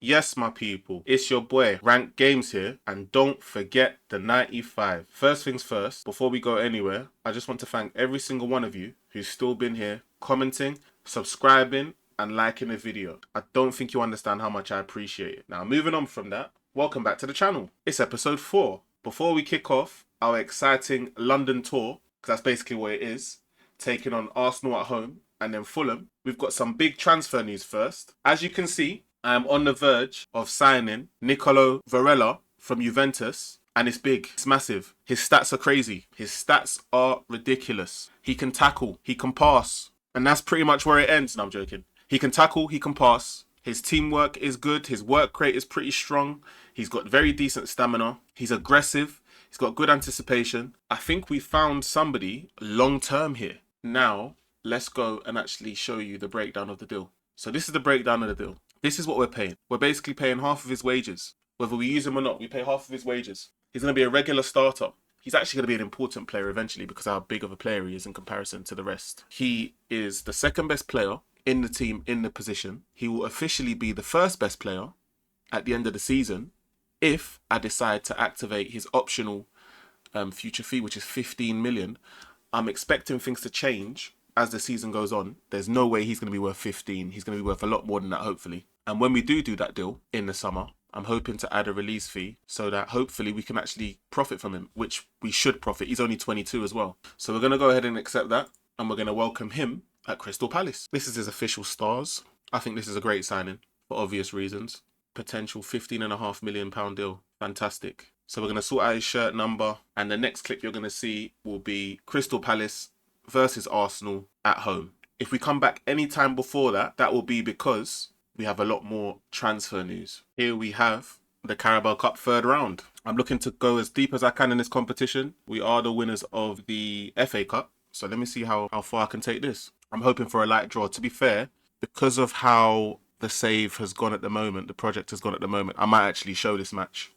Yes, my people, it's your boy, Rank Games here, and don't forget the 95. First things first, before we go anywhere, I just want to thank every single one of you who's still been here, commenting, subscribing, and liking the video. I don't think you understand how much I appreciate it. Now, moving on from that, welcome back to the channel. It's episode 4. Before we kick off our exciting London tour, because that's basically what it is, taking on Arsenal at home and then Fulham, we've got some big transfer news first. As you can see, I am on the verge of signing Nicolo Varela from Juventus, and it's big, it's massive. His stats are crazy. His stats are ridiculous. He can tackle, he can pass, and that's pretty much where it ends. No, I'm joking. He can tackle, he can pass. His teamwork is good. His work rate is pretty strong. He's got very decent stamina. He's aggressive. He's got good anticipation. I think we found somebody long term here. Now, let's go and actually show you the breakdown of the deal. So this is the breakdown of the deal. This is what we're paying. We're basically paying half of his wages. Whether we use him or not, we pay half of his wages. He's going to be a regular starter. He's actually going to be an important player eventually because of how big of a player he is in comparison to the rest. He is the second best player in the team in the position. He will officially be the first best player at the end of the season if I decide to activate his optional future fee, which is 15 million. I'm expecting things to change as the season goes on. There's no way he's going to be worth 15. He's going to be worth a lot more than that, hopefully. And when we do that deal in the summer, I'm hoping to add a release fee so that hopefully we can actually profit from him, which we should profit. He's only 22 as well. So we're going to go ahead and accept that, and we're going to welcome him at Crystal Palace. This is his official stars. I think this is a great signing for obvious reasons. Potential £15.5 million deal. Fantastic. So we're going to sort out his shirt number, and the next clip you're going to see will be Crystal Palace versus Arsenal at home. If we come back any time before that, that will be because we have a lot more transfer news. Here we have the Carabao Cup third round. I'm looking to go as deep as I can in this competition. We are the winners of the FA Cup, so let me see how far I can take this. I'm hoping for a light draw. To be fair, because of how the save has gone at the moment, the project has gone at the moment, I might actually show this match.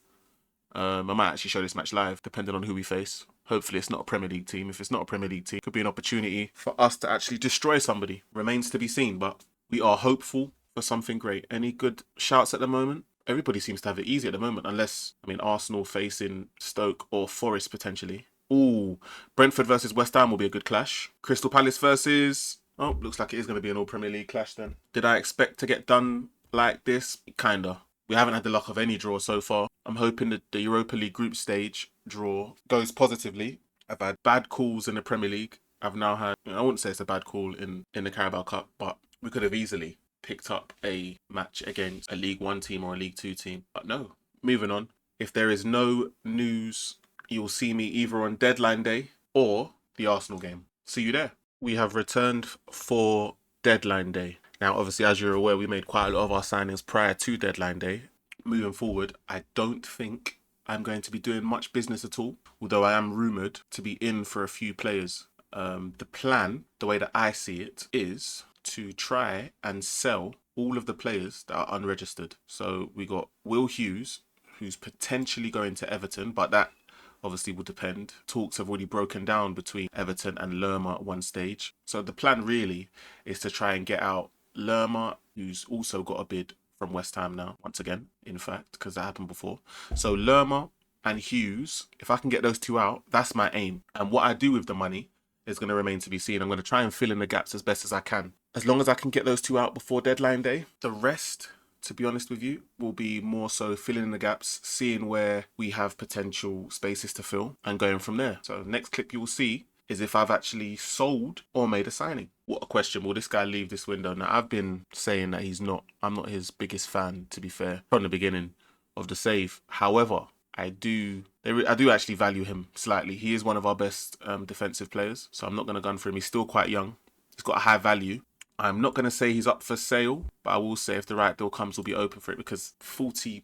I might actually show this match live, depending on who we face. Hopefully it's not a Premier League team. If it's not a Premier League team, it could be an opportunity for us to actually destroy somebody. Remains to be seen, but we are hopeful for something great. Any good shouts at the moment? Everybody seems to have it easy at the moment, unless, Arsenal facing Stoke or Forest potentially. Ooh, Brentford versus West Ham will be a good clash. Crystal Palace versus... Oh, looks like it is going to be an all-Premier League clash then. Did I expect to get done like this? Kinda. We haven't had the luck of any draw so far. I'm hoping that the Europa League group stage draw goes positively. I've had bad calls in the Premier League. I've now had, I wouldn't say it's a bad call in the Carabao Cup, but we could have easily picked up a match against a League 1 team or a League 2 team. But no, moving on. If there is no news, you'll see me either on deadline day or the Arsenal game. See you there. We have returned for deadline day. Now, obviously, as you're aware, we made quite a lot of our signings prior to deadline day. Moving forward, I don't think I'm going to be doing much business at all, although I am rumoured to be in for a few players. The plan, the way that I see it, is to try and sell all of the players that are unregistered. So we got Will Hughes, who's potentially going to Everton, but that obviously will depend. Talks have already broken down between Everton and Lerma at one stage. So the plan really is to try and get out Lerma, who's also got a bid from West Ham now, once again, in fact, because that happened before. So Lerma and Hughes, if I can get those two out, that's my aim. And what I do with the money is going to remain to be seen. I'm going to try and fill in the gaps as best as I can. As long as I can get those two out before deadline day, the rest, to be honest with you, will be more so filling in the gaps, seeing where we have potential spaces to fill and going from there. So the next clip you will see is if I've actually sold or made a signing. What a question. Will this guy leave this window? Now, I've been saying that I'm not his biggest fan, to be fair, from the beginning of the save. However, I do actually value him slightly. He is one of our best defensive players, so I'm not going to gun for him. He's still quite young. He's got a high value. I'm not going to say he's up for sale, but I will say if the right deal comes, we'll be open for it, because 40+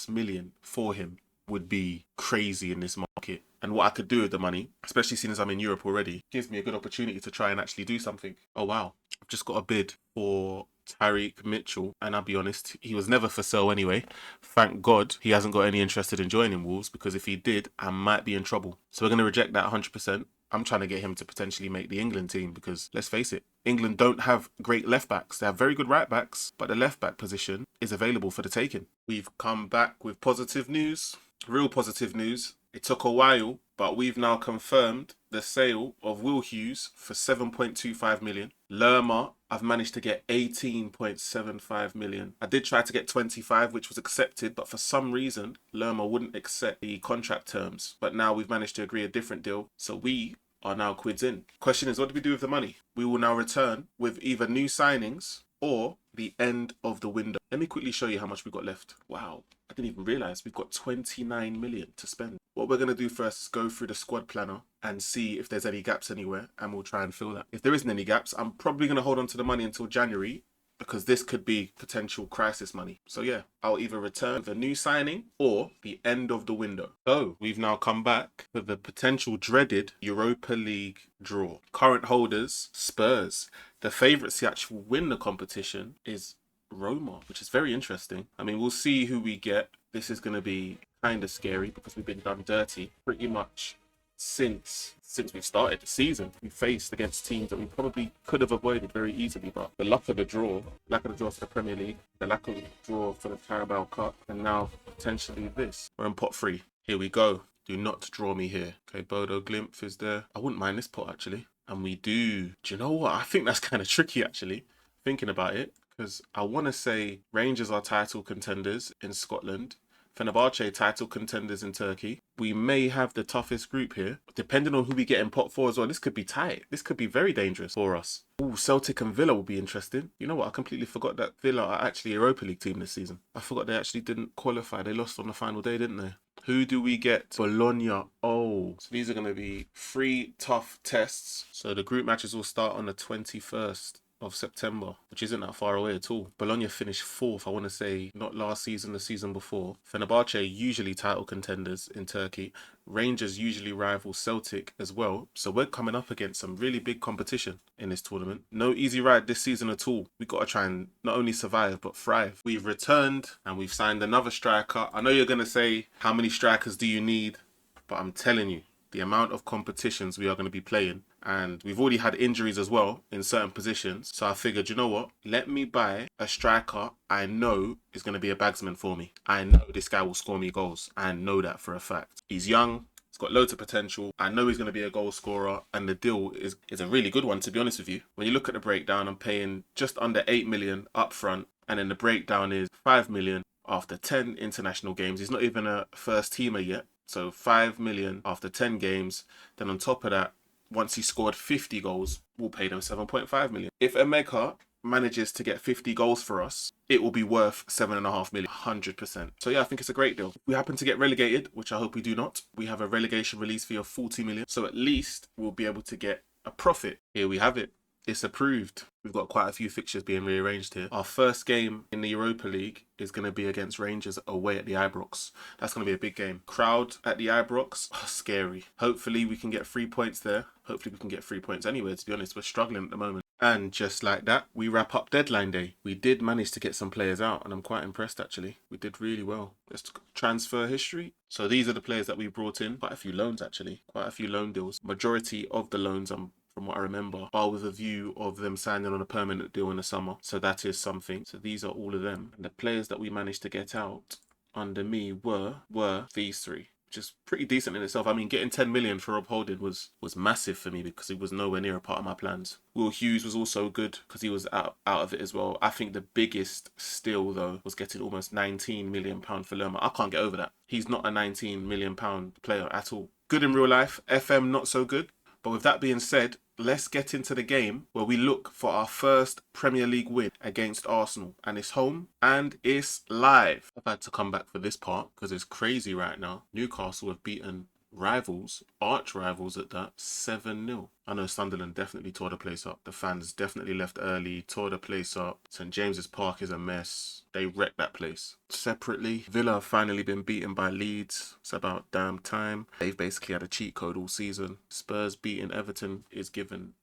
million for him would be crazy in this market. And what I could do with the money, especially seeing as I'm in Europe already, gives me a good opportunity to try and actually do something. Oh wow, I've just got a bid for Tyreek Mitchell, and I'll be honest, he was never for sale anyway. Thank God he hasn't got any interested in joining Wolves, because if he did, I might be in trouble. So we're going to reject that 100%. I'm trying to get him to potentially make the England team because, let's face it, England don't have great left backs. They have very good right backs, but the left back position is available for the taking. We've come back with positive news, real positive news. It took a while, but we've now confirmed the sale of Will Hughes for 7.25 million. Lerma, I've managed to get 18.75 million. I did try to get 25, which was accepted, but for some reason, Lerma wouldn't accept the contract terms. But now we've managed to agree a different deal. So we are now quids in. Question is, what do we do with the money? We will now return with either new signings or the end of the window. Let me quickly show you how much we've got left. Wow, I didn't even realize we've got 29 million to spend. What we're going to do first is go through the squad planner and see if there's any gaps anywhere, and we'll try and fill that. If there isn't any gaps, I'm probably going to hold on to the money until January, because this could be potential crisis money. So yeah, I'll either return the new signing or the end of the window. So we've now come back for the potential dreaded Europa League draw. Current holders, Spurs. The favourites to actually win the competition is Roma, which is very interesting. I mean, we'll see who we get. This is going to be kind of scary because we've been done dirty pretty much since we've started the season. We faced against teams that we probably could have avoided very easily, but the lack of the draw for the Premier League, the lack of the draw for the Carabao Cup, and now potentially this. We're in pot 3. Here we go. Do not draw me here. Okay, Bodo Glimpf is there. I wouldn't mind this pot actually. And we do. Do you know what? I think that's kind of tricky actually, thinking about it, because I want to say Rangers are title contenders in Scotland. Fenerbahce title contenders in Turkey. We may have the toughest group here, depending on who we get in pot 4 as well. This could be tight. This could be very dangerous for us. Ooh, Celtic and Villa will be interesting. You know what? I completely forgot that Villa are actually a Europa League team this season. I forgot they actually didn't qualify. They lost on the final day, didn't they? Who do we get? Bologna. Oh, so these are going to be 3 tough tests. So the group matches will start on the 21st of September, which isn't that far away at all. Bologna finished 4th, I want to say, not last season, the season before. Fenerbahce usually title contenders in Turkey. Rangers usually rival Celtic as well. So we're coming up against some really big competition in this tournament. No easy ride this season at all. We've got to try and not only survive, but thrive. We've returned and we've signed another striker. I know you're going to say, how many strikers do you need? But I'm telling you, the amount of competitions we are going to be playing, and we've already had injuries as well in certain positions. So I figured, you know what? Let me buy a striker I know is going to be a bagsman for me. I know this guy will score me goals. I know that for a fact. He's young. He's got loads of potential. I know he's going to be a goal scorer, and the deal is a really good one, to be honest with you. When you look at the breakdown, I'm paying just under 8 million up front, and then the breakdown is 5 million after 10 international games. He's not even a first teamer yet. So 5 million after 10 games. Then on top of that, once he scored 50 goals, we'll pay them 7.5 million. If Emeka manages to get 50 goals for us, it will be worth 7.5 million, 100%. So yeah, I think it's a great deal. If we happen to get relegated, which I hope we do not, we have a relegation release fee of 40 million. So at least we'll be able to get a profit. Here we have it. It's approved. We've got quite a few fixtures being rearranged here. Our first game in the Europa League is going to be against Rangers away at the Ibrox. That's going to be a big game. Crowd at the Ibrox, scary. Hopefully we can get 3 points there. Hopefully we can get 3 points anywhere, to be honest. We're struggling at the moment. And just like that, we wrap up deadline day. We did manage to get some players out, and I'm quite impressed actually. We did really well. Let's transfer history. So these are the players that we brought in. Quite a few loans actually. Quite a few loan deals. Majority of the loans, from what I remember, are with a view of them signing on a permanent deal in the summer. So that is something. So these are all of them. And the players that we managed to get out under me were these 3. Which is pretty decent in itself. I mean, getting 10 million for Rob Holding was massive for me because it was nowhere near a part of my plans. Will Hughes was also good because he was out of it as well. I think the biggest steal, though, was getting almost £19 million for Lerma. I can't get over that. He's not a £19 million player at all. Good in real life. FM, not so good. But with that being said, let's get into the game where we look for our first Premier League win against Arsenal. And it's home and it's live. I've had to come back for this part because it's crazy right now. Newcastle have beaten rivals, arch rivals at that, 7-0. I know Sunderland definitely tore the place up. The fans definitely left early, tore the place up. St James's Park is a mess. They wrecked that place. Separately, Villa have finally been beaten by Leeds. It's about damn time. They've basically had a cheat code all season. Spurs beating Everton has given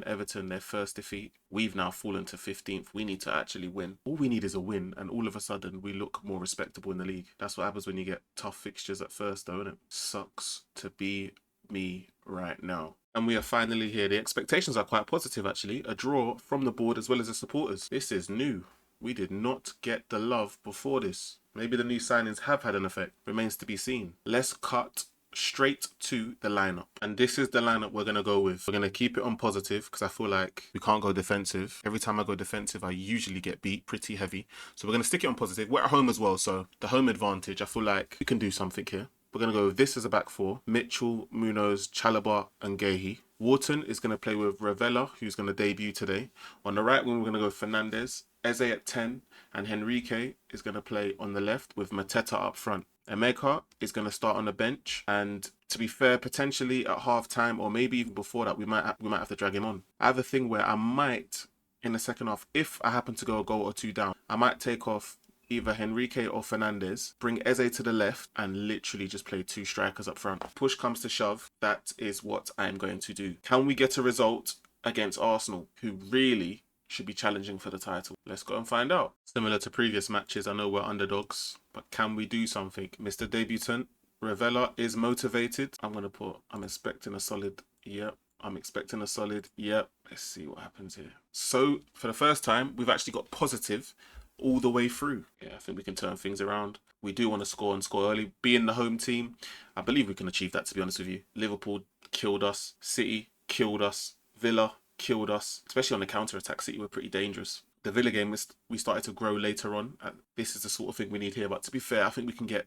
Everton their first defeat. We've now fallen to 15th. We need to actually win. All we need is a win, and all of a sudden we look more respectable in the league. That's what happens when you get tough fixtures at first, though, innit? Sucks to be me right now. And we are finally here. The expectations are quite positive, actually. A draw from the board as well as the supporters. This is new. We did not get the love before this. Maybe the new signings have had an effect. Remains to be seen. Let's cut straight to the lineup. And this is the lineup we're going to go with. We're going to keep it on positive because I feel like we can't go defensive. Every time I go defensive, I usually get beat pretty heavy. So we're going to stick it on positive. We're at home as well, so the home advantage, I feel like we can do something here. We're going to go with this as a back four. Mitchell, Munoz, Chalobah and Gehi. Wharton is going to play with Ravella, who's going to debut today. On the right wing, we're going to go Fernandez, Eze at 10, and Henrique is going to play on the left with Mateta up front. Emeka is going to start on the bench, and to be fair, potentially at half time or maybe even before that, we might have to drag him on. I have a thing where I might, in the second half, if I happen to go a goal or two down, I might take off either Henrique or Fernandez, bring Eze to the left, and literally just play two strikers up front. Push comes to shove, that is what I'm going to do. Can we get a result against Arsenal, who really should be challenging for the title? Let's go and find out. Similar to previous matches, I know we're underdogs, but can we do something? Mr. Debutant, Ravella is motivated. I'm expecting a solid, yep. I'm expecting a solid, yep. Let's see what happens here. So, for the first time, we've actually got positive all the way through. Yeah, I think we can turn things around. We do want to score and score early. Being the home team, I believe we can achieve that, to be honest with you. Liverpool killed us. City killed us. Villa killed us. Especially on the counter-attack, City were pretty dangerous. The Villa game, we started to grow later on. This is the sort of thing we need here. But to be fair, I think we can get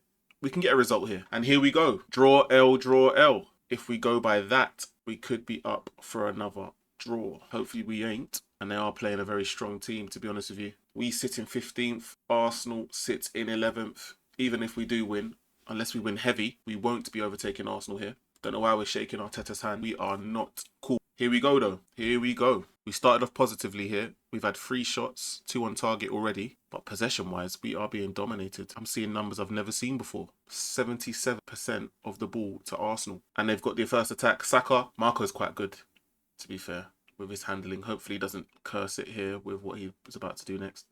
a result here. And here we go. Draw L, draw L. If we go by that, we could be up for another draw. Hopefully we ain't. And they are playing a very strong team, to be honest with you. We sit in 15th. Arsenal sits in 11th. Even if we do win, unless we win heavy, we won't be overtaking Arsenal here. Don't know why we're shaking Arteta's hand. We are not cool. Here we go, though. Here we go. We started off positively here. We've had 3 shots, 2 on target already. But possession-wise, we are being dominated. I'm seeing numbers I've never seen before. 77% of the ball to Arsenal. And they've got their first attack. Saka. Marco's quite good, to be fair, with his handling. Hopefully he doesn't curse it here with what he was about to do next.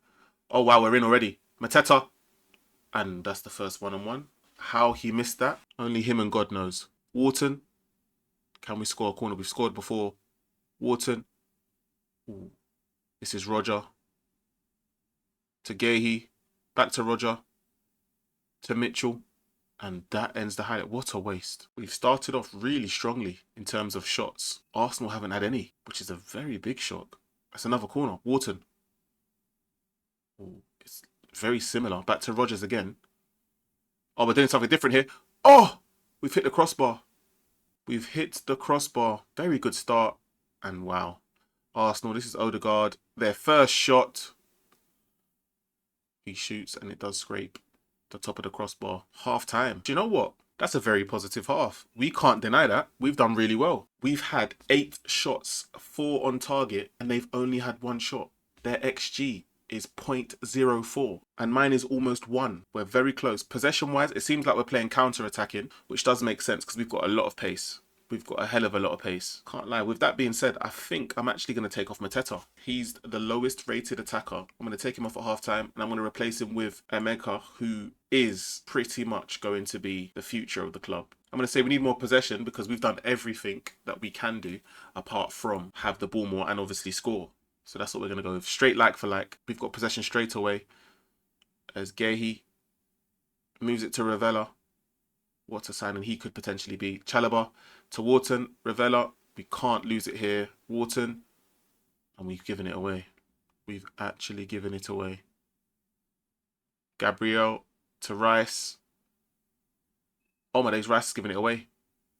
Oh, wow, we're in already. Mateta. And that's the first one-on-one. How he missed that, only him and God knows. Wharton. Can we score a corner? We've scored before. Wharton. Ooh. This is Roger. To Gehi. Back to Roger. To Mitchell. And that ends the highlight. What a waste. We've started off really strongly in terms of shots. Arsenal haven't had any, which is a very big shock. That's another corner. Wharton. Ooh, it's very similar. Back to Rodgers again. Oh, we're doing something different here. Oh! We've hit the crossbar. We've hit the crossbar. Very good start. And wow. Arsenal, this is Odegaard. Their first shot. He shoots and it does scrape the top of the crossbar. Half time. Do you know what? That's a very positive half. We can't deny that. We've done really well. We've had 8 shots, 4 on target, and they've only had 1 shot. Their XG is 0.04 and mine is almost 1. We're very close. Possession-wise, it seems like we're playing counter-attacking, which does make sense because we've got a lot of pace. We've got a hell of a lot of pace. Can't lie. With that being said, I think I'm actually going to take off Mateta. He's the lowest rated attacker. I'm going to take him off at half-time and I'm going to replace him with Emeka, who is pretty much going to be the future of the club. I'm going to say we need more possession because we've done everything that we can do apart from have the ball more and obviously score. So that's what we're going to go with. Straight like for like. We've got possession straight away. As Gehi moves it to Ravella. What a signing he could potentially be. Chalobah to Wharton. Ravella. We can't lose it here. Wharton. And we've given it away. We've actually given it away. Gabriel to Rice. Oh my days, Rice is giving it away.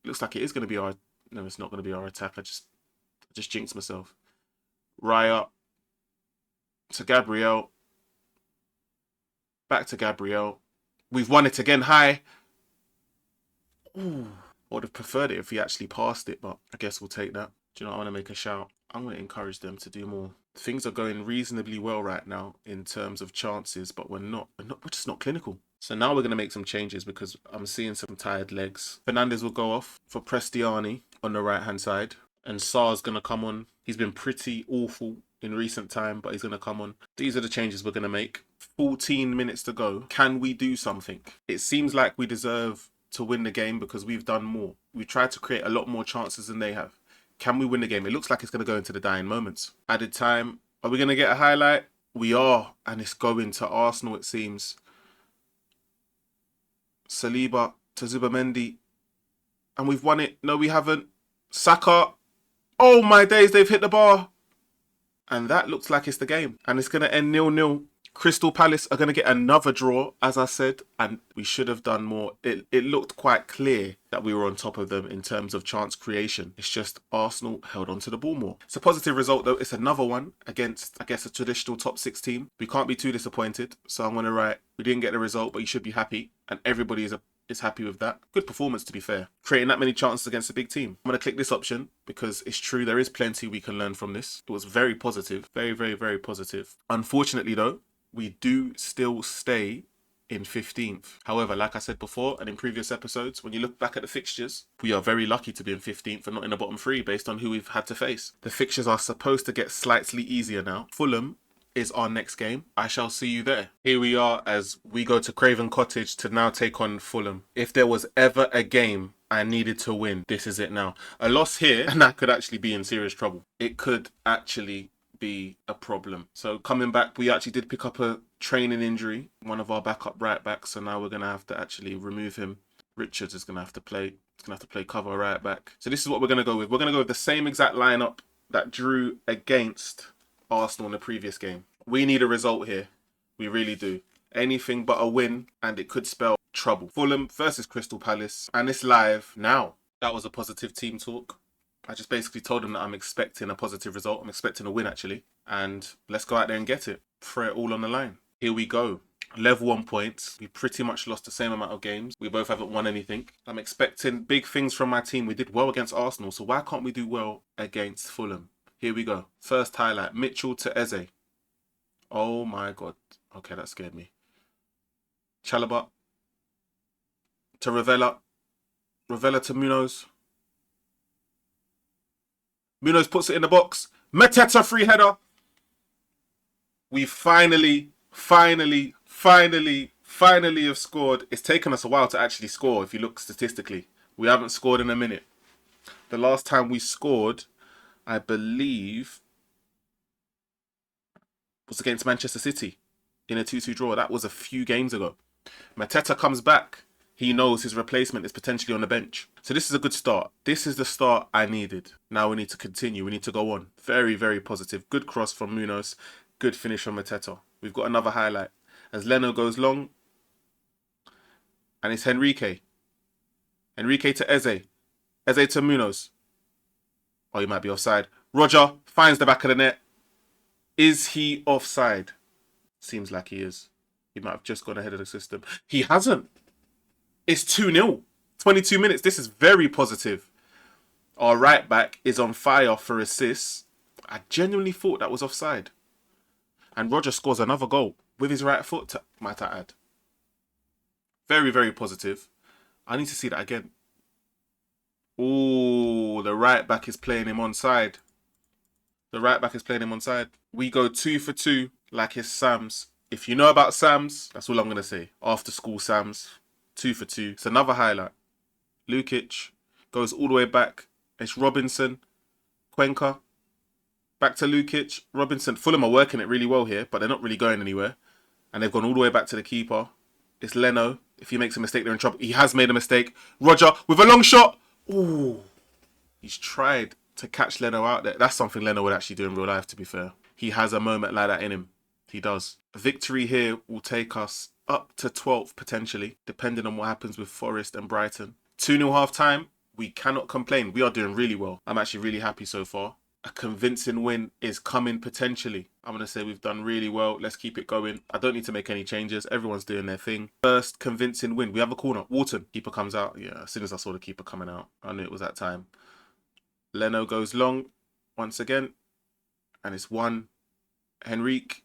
Looks like it is going to be our... No, it's not going to be our attack. I just jinxed myself. Raya to Gabriel. Back to Gabriel. We've won it again. High. Ooh. I would have preferred it if he actually passed it, but I guess we'll take that. Do you know what? I want to make a shout. I'm going to encourage them to do more. Things are going reasonably well right now in terms of chances, but we're just not clinical. So now we're going to make some changes because I'm seeing some tired legs. Fernandez will go off for Prestiani on the right-hand side. And Sar's going to come on. He's been pretty awful in recent time, but he's going to come on. These are the changes we're going to make. 14 minutes to go. Can we do something? It seems like we deserve to win the game because we've done more. We tried to create a lot more chances than they have. Can we win the game? It looks like it's going to go into the dying moments. Added time. Are we going to get a highlight? We are. And it's going to Arsenal, it seems. Saliba to Zubamendi. And we've won it. No, we haven't. Saka. Oh my days, they've hit the bar. And that looks like it's the game. And it's going to end 0-0. Crystal Palace are going to get another draw, as I said, and we should have done more. It looked quite clear that we were on top of them in terms of chance creation. It's just Arsenal held on to the ball more. It's a positive result, though. It's another one against, I guess, a traditional top 6 team. We can't be too disappointed. So I'm going to write, we didn't get the result, but you should be happy. And everybody is happy with that. Good performance, to be fair. Creating that many chances against a big team. I'm going to click this option because it's true. There is plenty we can learn from this. It was very positive. Very, very, very positive. Unfortunately, though, we do still stay in 15th. However, like I said before and in previous episodes, when you look back at the fixtures, we are very lucky to be in 15th and not in the bottom 3 based on who we've had to face. The fixtures are supposed to get slightly easier now. Fulham is our next game. I shall see you there. Here we are as we go to Craven Cottage to now take on Fulham. If there was ever a game I needed to win, this is it now. A loss here and I could actually be in serious trouble. It could actually be a problem. So coming back, we actually did pick up a training injury, one of our backup right backs, so now we're going to have to actually remove him. Richards is going to have to play. He's going to have to play cover right back. So this is what we're going to go with. We're going to go with the same exact lineup that drew against Arsenal in the previous game. We need a result here. We really do. Anything but a win, and it could spell trouble. Fulham versus Crystal Palace, and it's live now. That was a positive team talk. I just basically told them that I'm expecting a positive result. I'm expecting a win, actually. And let's go out there and get it. Throw it all on the line. Here we go. Level on points. We pretty much lost the same amount of games. We both haven't won anything. I'm expecting big things from my team. We did well against Arsenal, so why can't we do well against Fulham? Here we go. First highlight. Mitchell to Eze. Oh my God. Okay, that scared me. Chalobah to Ravella. Ravella to Munoz. Munoz puts it in the box. Mateta free header. We finally have scored. It's taken us a while to actually score if you look statistically. We haven't scored in a minute. The last time we scored, I believe, was against Manchester City in a 2-2 draw. That was a few games ago. Mateta comes back. He knows his replacement is potentially on the bench. So this is a good start. This is the start I needed. Now we need to continue. We need to go on. Very, very positive. Good cross from Munoz. Good finish from Mateta. We've got another highlight. As Leno goes long. And it's Henrique. Henrique to Eze. Eze to Munoz. Oh, he might be offside. Roger finds the back of the net. Is he offside? Seems like he is. He might have just gone ahead of the system. He hasn't. It's 2-0. 22 minutes. This is very positive. Our right back is on fire for assists. I genuinely thought that was offside. And Roger scores another goal with his right foot, might I add. Very, very positive. I need to see that again. Oh, the right back is playing him onside. The right back is playing him onside. We go 2 for 2 like it's Sam's. If you know about Sam's, that's all I'm going to say. After school Sam's. 2 for 2. It's another highlight. Lukic goes all the way back. It's Robinson. Cuenca. Back to Lukic. Robinson. Fulham are working it really well here, but they're not really going anywhere. And they've gone all the way back to the keeper. It's Leno. If he makes a mistake, they're in trouble. He has made a mistake. Roger with a long shot. Ooh. He's tried to catch Leno out there. That's something Leno would actually do in real life, to be fair. He has a moment like that in him. He does. A victory here will take us up to 12th, potentially, depending on what happens with Forest and Brighton. 2-0 half-time. We cannot complain. We are doing really well. I'm actually really happy so far. A convincing win is coming potentially. I'm going to say we've done really well. Let's keep it going. I don't need to make any changes. Everyone's doing their thing. First convincing win. We have a corner. Wharton. Keeper comes out. Yeah, as soon as I saw the keeper coming out, I knew it was that time. Leno goes long once again. And it's one. Henrique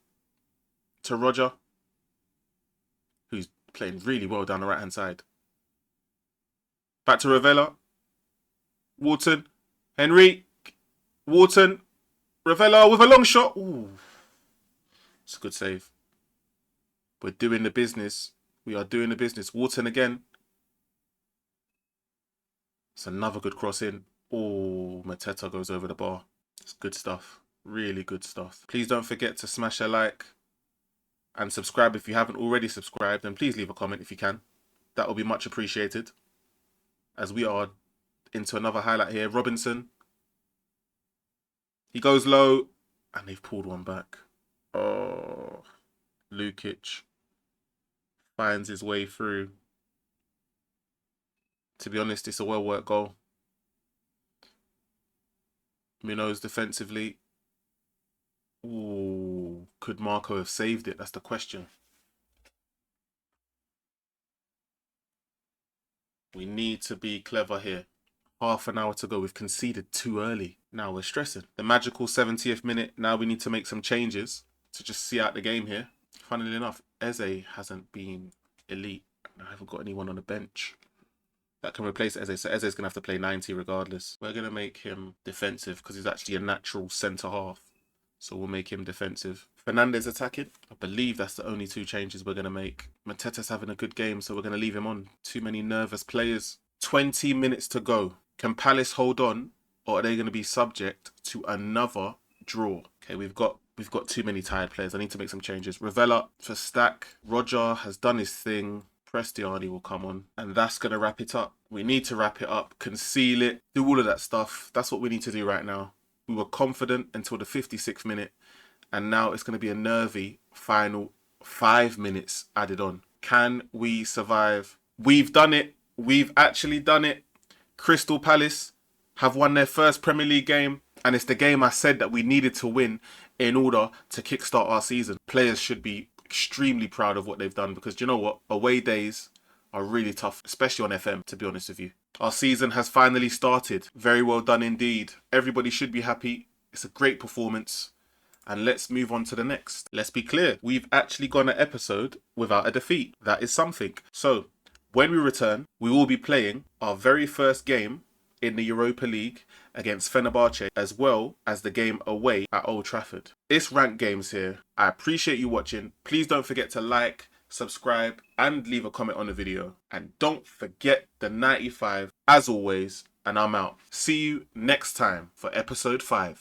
to Roger, who's playing really well down the right-hand side. Back to Ravella. Wharton. Henrique. Wharton. Ravella with a long shot. Ooh. It's a good save. We're doing the business. We are doing the business. Wharton again. It's another good cross in. Oh, Mateta goes over the bar. It's good stuff. Really good stuff. Please don't forget to smash a like and subscribe if you haven't already subscribed. And please leave a comment if you can. That will be much appreciated. As we are into another highlight here. Robinson. He goes low. And they've pulled one back. Oh, Lukic finds his way through. To be honest, it's a well-worked goal. Munoz defensively. Ooh, could Marco have saved it? That's the question. We need to be clever here. Half an hour to go. We've conceded too early. Now we're stressing. The magical 70th minute. Now we need to make some changes to just see out the game here. Funnily enough, Eze hasn't been elite. I haven't got anyone on the bench that can replace Eze. So Eze's going to have to play 90 regardless. We're going to make him defensive because he's actually a natural centre half. So we'll make him defensive. Fernandez attacking. I believe that's the only two changes we're going to make. Mateta's having a good game, so we're going to leave him on. Too many nervous players. 20 minutes to go. Can Palace hold on, or are they going to be subject to another draw? Okay, we've got too many tired players. I need to make some changes. Ravella for Stack. Roger has done his thing. Prestiani will come on. And that's going to wrap it up. We need to wrap it up. Conceal it. Do all of that stuff. That's what we need to do right now. We were confident until the 56th minute. And now it's going to be a nervy final 5 minutes added on. Can we survive? We've done it. We've actually done it. Crystal Palace have won their first Premier League game. And it's the game I said that we needed to win in order to kickstart our season. Players should be extremely proud of what they've done because do you know what? Away days are really tough, especially on FM, to be honest with you. Our season has finally started. Very well done indeed. Everybody should be happy. It's a great performance. And let's move on to the next. Let's be clear. We've actually gone an episode without a defeat. That is something. So, when we return, we will be playing our very first game in the Europa League against Fenerbahce, as well as the game away at Old Trafford. It's ranked games here. I appreciate you watching. Please don't forget to like, subscribe, and leave a comment on the video. And don't forget the 95, as always, and I'm out. See you next time for episode 5.